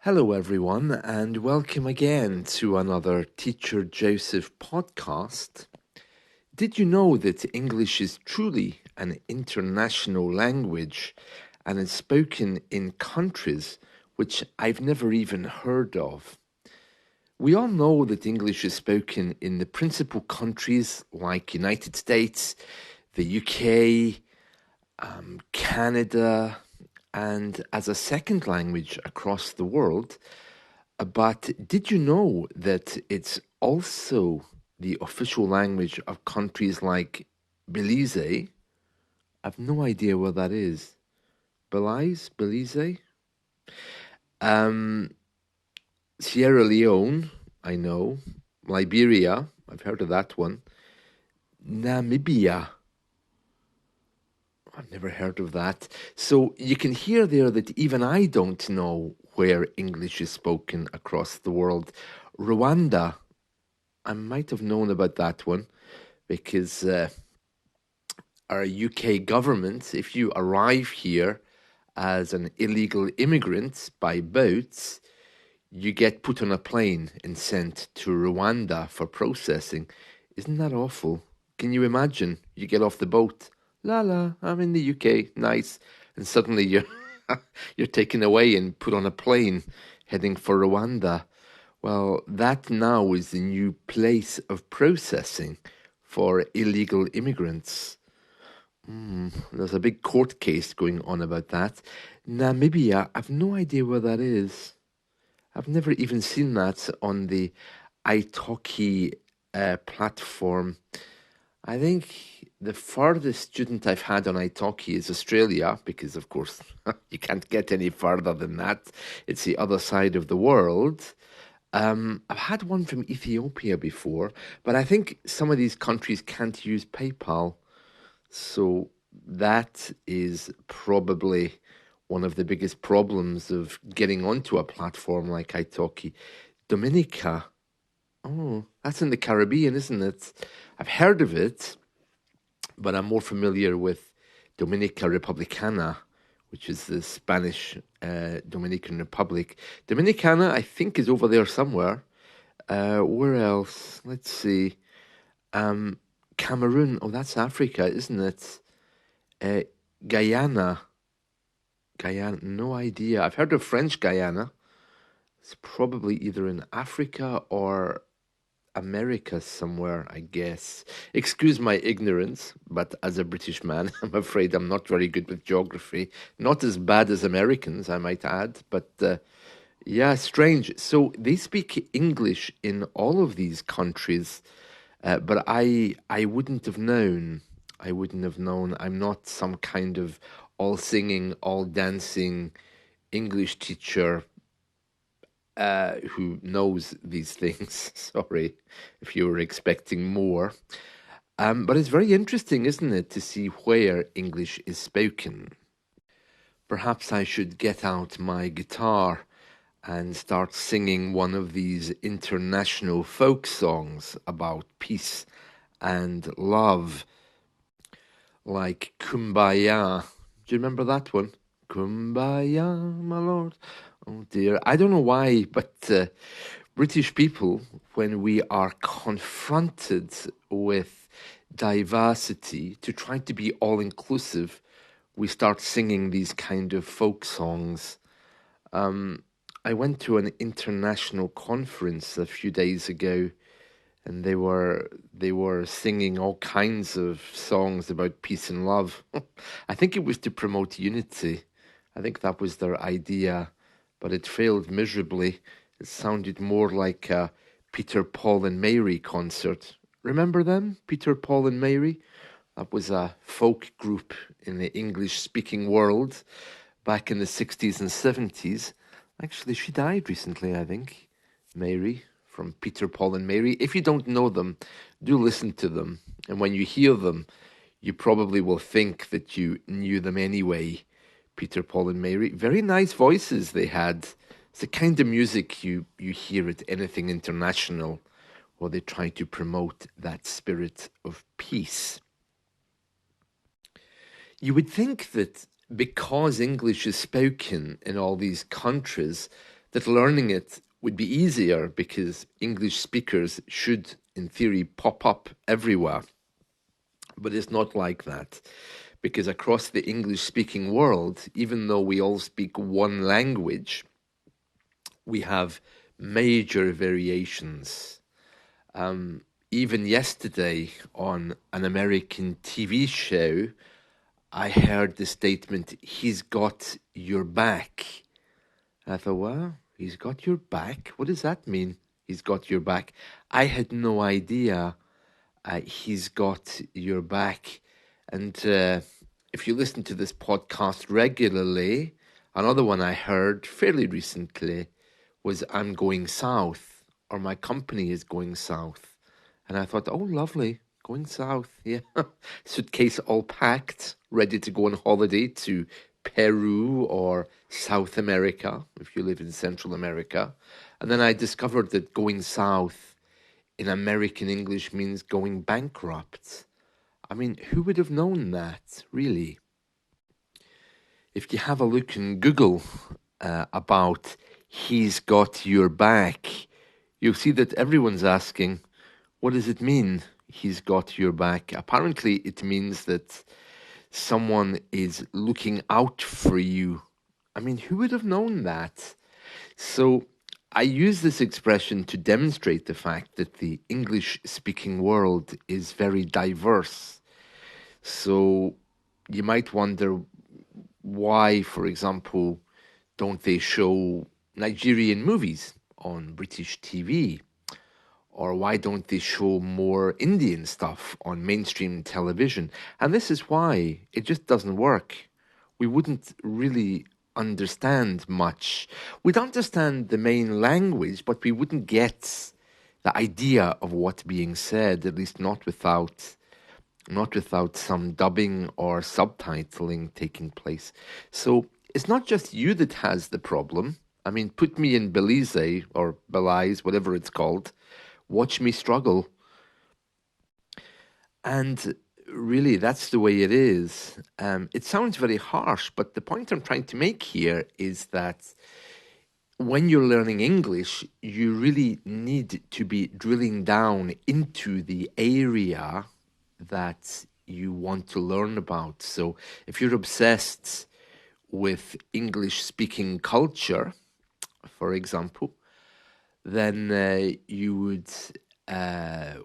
Hello, everyone, and welcome again to another Teacher Joseph podcast. Did you know that English is truly an international language and is spoken in countries which I've never even heard of? We all know that English is spoken in the principal countries like United States, the UK, Canada, and as a second language across the world. But did you know that it's also the official language of countries like Belize? I've no idea where that is. Belize? Um, Sierra Leone, I know. Liberia, I've heard of that one. Namibia, I've never heard of that. So you can hear there that even I don't know where English is spoken across the world. Rwanda, I might have known about that one because our UK government, if you arrive here as an illegal immigrant by boat, you get put on a plane and sent to Rwanda for processing. Isn't that awful? Can you imagine? You get off the boat, I'm in the UK, nice, and suddenly you're you're taken away and put on a plane heading for Rwanda. Well, that now is the new place of processing for illegal immigrants. There's a big court case going on about that. Namibia, I've no idea where that is. I've never even seen that on the italki platform. I think the farthest student I've had on italki is Australia, because of course you can't get any further than that. It's the other side of the world. I've had one from Ethiopia before, but I think some of these countries can't use PayPal. So that is probably one of the biggest problems of getting onto a platform like italki. Dominica. Oh, that's in the Caribbean, isn't it? I've heard of it, but I'm more familiar with Dominica Republicana, which is the Spanish Dominican Republic. Dominicana, I think, is over there somewhere. Where else? Let's see. Cameroon. Oh, that's Africa, isn't it? Uh, Guyana. Guyana. No idea. I've heard of French Guyana. It's probably either in Africa or America somewhere, I guess. Excuse my ignorance, but as a British man, I'm afraid I'm not very good with geography. Not as bad as Americans, I might add, but yeah, strange. So they speak English in all of these countries, but I wouldn't have known. I wouldn't have known. I'm not some kind of all singing, all dancing English teacher who knows these things. Sorry if you were expecting more. But it's very interesting, isn't it, to see where English is spoken. Perhaps I should get out my guitar and start singing one of these international folk songs about peace and love, like Kumbaya. Do you remember that one? Kumbaya, my lord. Oh dear. I don't know why, but British people, when we are confronted with diversity, to try to be all inclusive, we start singing these kind of folk songs. I went to an international conference a few days ago, and they were singing all kinds of songs about peace and love. I think it was to promote unity. I think that was their idea, but it failed miserably. It sounded more like a Peter, Paul and Mary concert. Remember them? Peter, Paul and Mary? That was a folk group in the English-speaking world back in the 60s and 70s. Actually, she died recently, I think. Mary from Peter, Paul and Mary. If you don't know them, do listen to them. And when you hear them, you probably will think that you knew them anyway. Peter, Paul and Mary. Very nice voices they had. It's the kind of music you hear at anything international where they try to promote that spirit of peace. You would think that because English is spoken in all these countries, that learning it would be easier because English speakers should, in theory, pop up everywhere. But it's not like that. Because across the English speaking world, even though we all speak one language, we have major variations. Even yesterday on an American TV show, I heard the statement, "He's got your back." And I thought, well, he's got your back? What does that mean? He's got your back. I had no idea he's got your back. And if you listen to this podcast regularly, another one I heard fairly recently was "I'm going south," or "my company is going south." And I thought, oh, lovely, going south, yeah. Suitcase all packed, ready to go on holiday to Peru or South America, if you live in Central America. And then I discovered that going south in American English means going bankrupt. I mean, who would have known that, really? If you have a look in Google about "he's got your back," you'll see that everyone's asking, what does it mean, "he's got your back"? Apparently, it means that someone is looking out for you. I mean, who would have known that? So I use this expression to demonstrate the fact that the English speaking world is very diverse. So you might wonder why, for example, don't they show Nigerian movies on British TV? Or why don't they show more Indian stuff on mainstream television? And this is why it just doesn't work. We wouldn't really understand much. We'd understand the main language, but we wouldn't get the idea of what's being said, at least not without some dubbing or subtitling taking place. So it's not just you that has the problem. I mean, put me in Belize or Belize, whatever it's called. Watch me struggle. And really, that's the way it is. It sounds very harsh, but the point I'm trying to make here is that when you're learning English, you really need to be drilling down into the area that you want to learn about. So if you're obsessed with English speaking culture, for example, then you would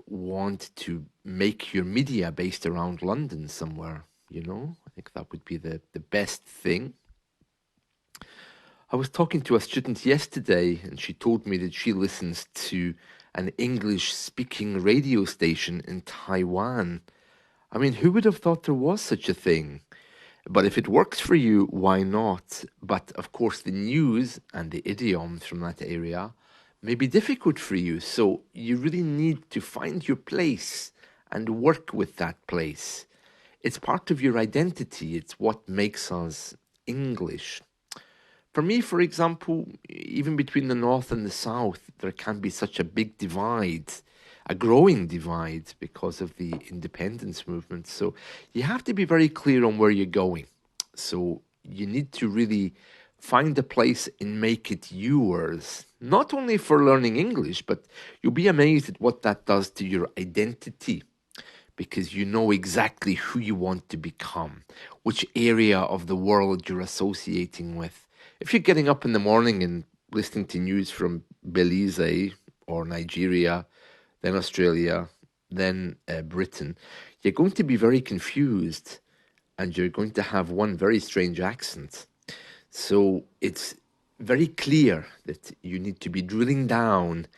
want to make your media based around London somewhere, you know? I think that would be the best thing. I was talking to a student yesterday, and she told me that she listens to an English-speaking radio station in Taiwan. I mean, who would have thought there was such a thing? But if it works for you, why not? But of course, the news and the idioms from that area may be difficult for you. So you really need to find your place and work with that place. It's part of your identity, it's what makes us English. For me, for example, even between the North and the South, there can be such a big divide, a growing divide because of the independence movement. So you have to be very clear on where you're going. So you need to really find a place and make it yours, not only for learning English, but you'll be amazed at what that does to your identity because you know exactly who you want to become, which area of the world you're associating with. If you're getting up in the morning and listening to news from Belize or Nigeria, then Australia, then Britain, you're going to be very confused and you're going to have one very strange accent. So it's very clear that you need to be drilling down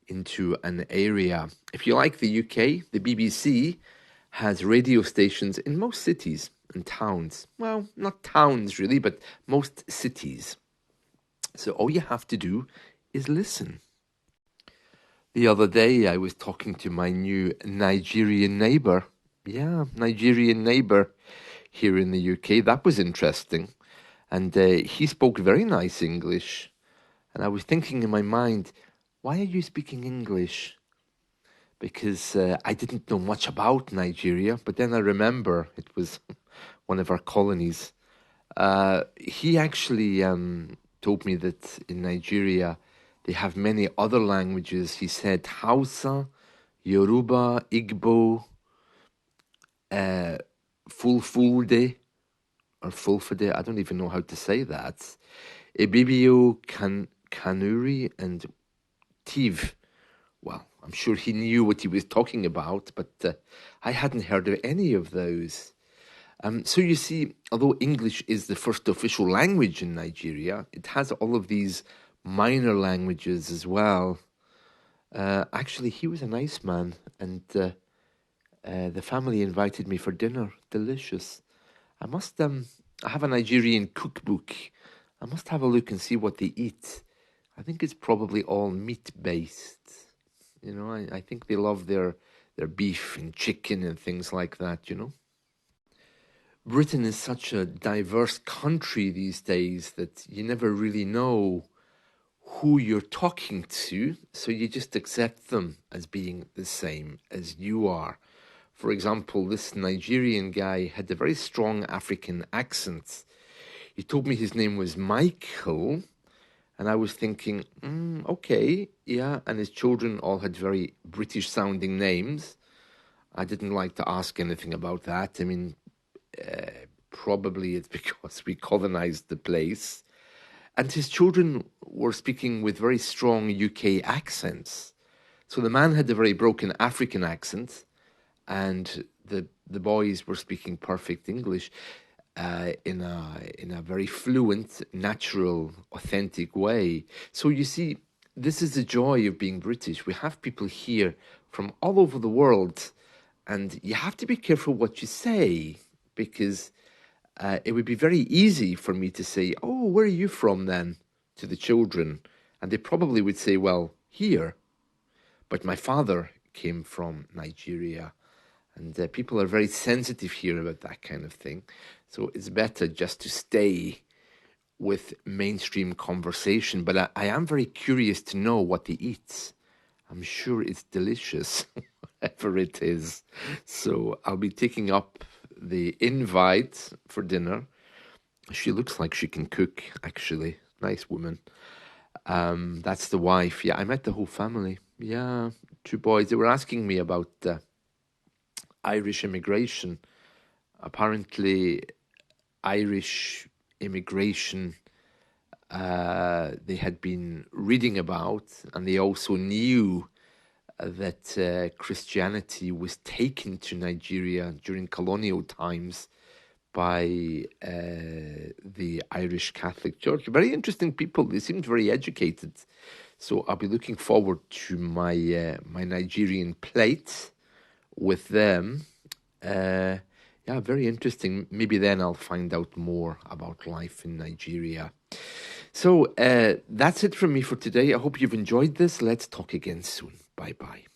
into an area. If you like the UK, the BBC has radio stations in most cities and towns. Well, not towns really, but most cities. So all you have to do is listen. The other day I was talking to my new Nigerian neighbour. Yeah, Nigerian neighbour here in the UK. That was interesting. And he spoke very nice English. And I was thinking in my mind, why are you speaking English? Because I didn't know much about Nigeria, but then I remember it was one of our colonies. He actually told me that in Nigeria they have many other languages. He said Hausa, Yoruba, Igbo, Fulfulde, or Fulfade, I don't even know how to say that. Ibibio, Kanuri, and Tiv. Well, I'm sure he knew what he was talking about, but I hadn't heard of any of those. So you see, although English is the first official language in Nigeria, it has all of these minor languages as well. Actually, he was a nice man, and the family invited me for dinner. Delicious. I have a Nigerian cookbook. I must have a look and see what they eat. I think it's probably all meat-based. You know, I think they love their beef and chicken and things like that, you know. Britain is such a diverse country these days that you never really know who you're talking to, so you just accept them as being the same as you are. For example, this Nigerian guy had a very strong African accent. He told me his name was Michael, and I was thinking, okay, yeah, and his children all had very British-sounding names. I didn't like to ask anything about that. I mean, probably it's because we colonized the place. And his children were speaking with very strong UK accents. So the man had a very broken African accent, and the boys were speaking perfect English in a very fluent, natural, authentic way. So you see, this is the joy of being British. We have people here from all over the world, and you have to be careful what you say, because it would be very easy for me to say, "Oh, where are you from then?" to the children, and they probably would say, "Well, here." But my father came from Nigeria, and people are very sensitive here about that kind of thing. So it's better just to stay with mainstream conversation. But I am very curious to know what they eat. I'm sure it's delicious, whatever it is. So I'll be taking up the invite for dinner. She looks like she can cook, actually. Nice woman. That's the wife. Yeah, I met the whole family. Yeah, two boys. They were asking me about Irish immigration. Apparently, Irish immigration they had been reading about, and they also knew that Christianity was taken to Nigeria during colonial times by the Irish Catholic Church. Very interesting people. They seemed very educated. So I'll be looking forward to my Nigerian plate with them. Yeah, very interesting. Maybe then I'll find out more about life in Nigeria. So that's it from me for today. I hope you've enjoyed this. Let's talk again soon. Bye-bye.